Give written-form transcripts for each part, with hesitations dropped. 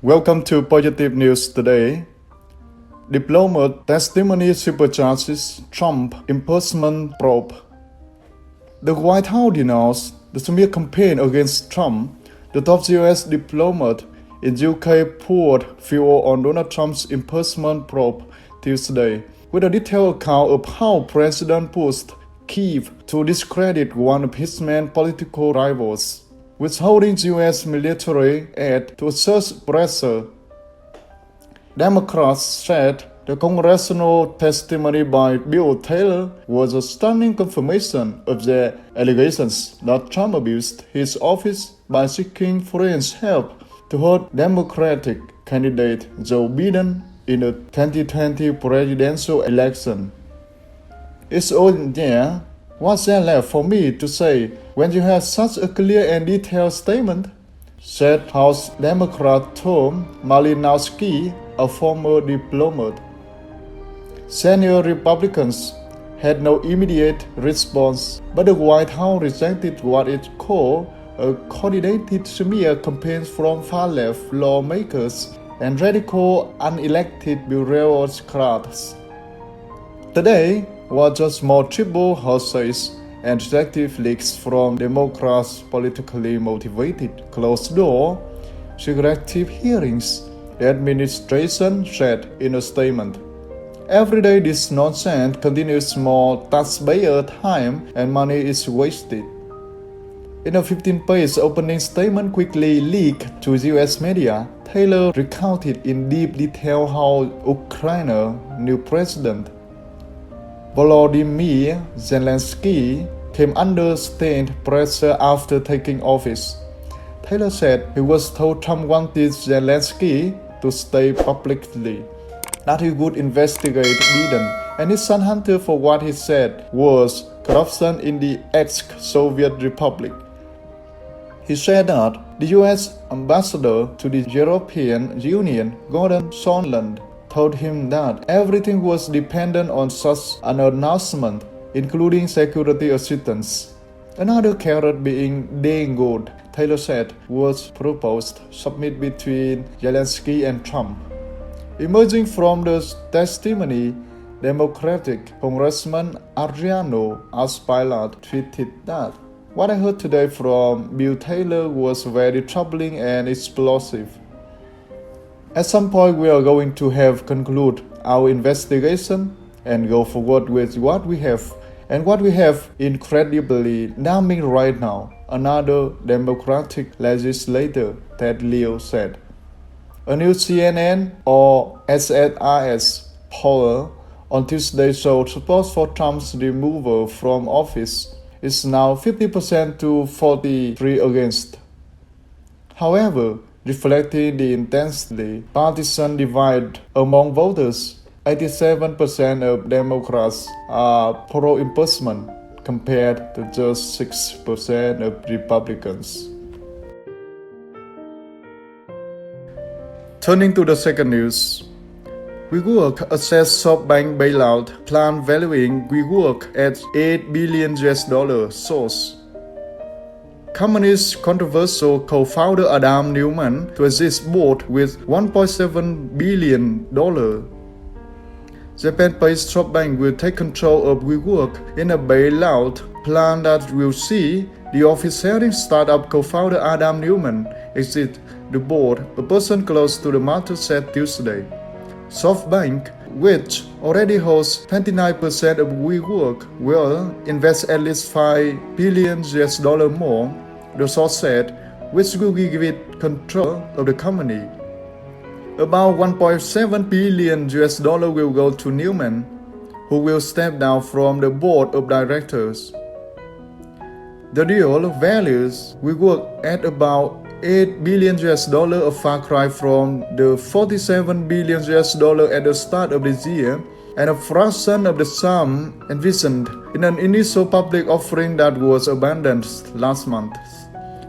Welcome to Positive News Today. Diplomat testimony supercharges Trump impeachment probe. The White House denounced the smear campaign against Trump. The top U.S. diplomat in UK poured fuel on Donald Trump's impeachment probe Tuesday, with a detailed account of how President pushed Kyiv to discredit one of his main political rivals, withholding U.S. military aid to exert pressure. Democrats said the congressional testimony by Bill Taylor was a stunning confirmation of their allegations that Trump abused his office by seeking foreign help to hurt Democratic candidate Joe Biden in the 2020 presidential election. It's all there. What's there left for me to say when you have such a clear and detailed statement? Said House Democrat Tom Malinowski, a former diplomat. Senior Republicans had no immediate response, but the White House rejected what it called a coordinated smear campaign from far-left lawmakers and radical unelected bureaucrats. Today was just more triple hearsays and detective leaks from Democrats' politically motivated closed-door, secretive hearings, the administration said in a statement. Every day this nonsense continues, more taxpayer time and money is wasted. In a 15-page opening statement quickly leaked to U.S. media, Taylor recounted in deep detail how Ukraine's new president, Volodymyr Zelensky, came under sustained pressure after taking office. Taylor said he was told Trump wanted Zelensky to stay publicly, that he would investigate Biden and his son Hunter for what he said was corruption in the ex-Soviet Republic. He said that the U.S. ambassador to the European Union, Gordon Sondland, told him that everything was dependent on such an announcement, including security assistance. Another carrot being dangled, Taylor said, was proposed submit between Zelensky and Trump. Emerging from the testimony, Democratic Congressman Adriano Bailout tweeted that what I heard today from Bill Taylor was very troubling and explosive. At some point we are going to have conclude our investigation and go forward with what we have, and what we have incredibly damning right now, another Democratic legislator, Ted Lieu, said. A new CNN or SSRS poll on Tuesday showed support for Trump's removal from office is now 50% to 43% against. However, reflecting the intensely partisan divide among voters, 87% of Democrats are pro-impeachment compared to just 6% of Republicans. Turning to the second news, WeWork assessed SoftBank bailout plan valuing WeWork at $8 billion source. Company's controversial co-founder Adam Neumann to exist board with $1.7 billion. Japan-based SoftBank will take control of WeWork in a bailout plan that will see the office-sharing startup co-founder Adam Neumann exit the board, a person close to the matter said Tuesday. SoftBank, which already holds 29% of WeWork, will invest at least $5 billion more, the source said, which will give it control of the company. About $1.7 billion will go to Neumann, who will step down from the board of directors. The deal values WeWork at about $8 billion, a far cry from the $47 billion at the start of this year, and a fraction of the sum envisioned in an initial public offering that was abandoned last month.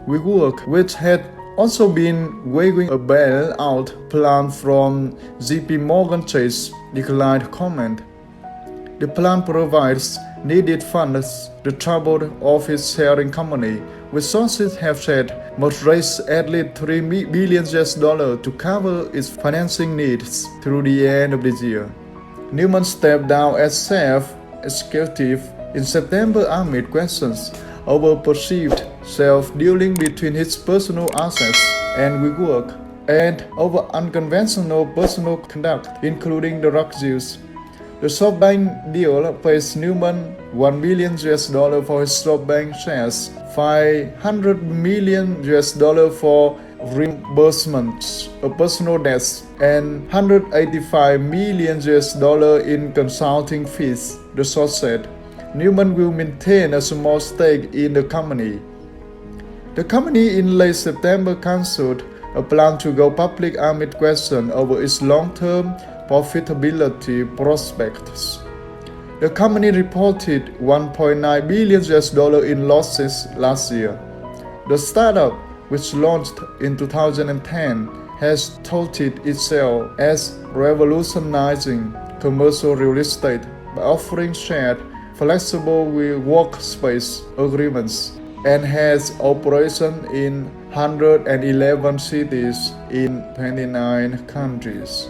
WeWork, which had also been weighing a bailout plan from JP Morgan Chase, declined comment. The plan provides needed funds. The troubled office-sharing company, with sources have said, must raise at least $3 billion to cover its financing needs through the end of this year. Newman stepped down as chief executive in September amid questions over perceived self-dealing between his personal assets and WeWork, and over unconventional personal conduct, including drug use. The SoftBank deal pays Newman $1 billion for his SoftBank shares, $500 million for reimbursements of personal debts, and $185 million in consulting fees, the source said. Newman will maintain a small stake in the company. The company in late September cancelled a plan to go public amid questions over its long-term profitability prospects. The company reported $1.9 billion in losses last year. The startup, which launched in 2010, has touted itself as revolutionizing commercial real estate by offering shared, flexible workspace agreements, and has operations in 111 cities in 29 countries.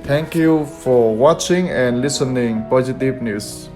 Thank you for watching and listening Positive News.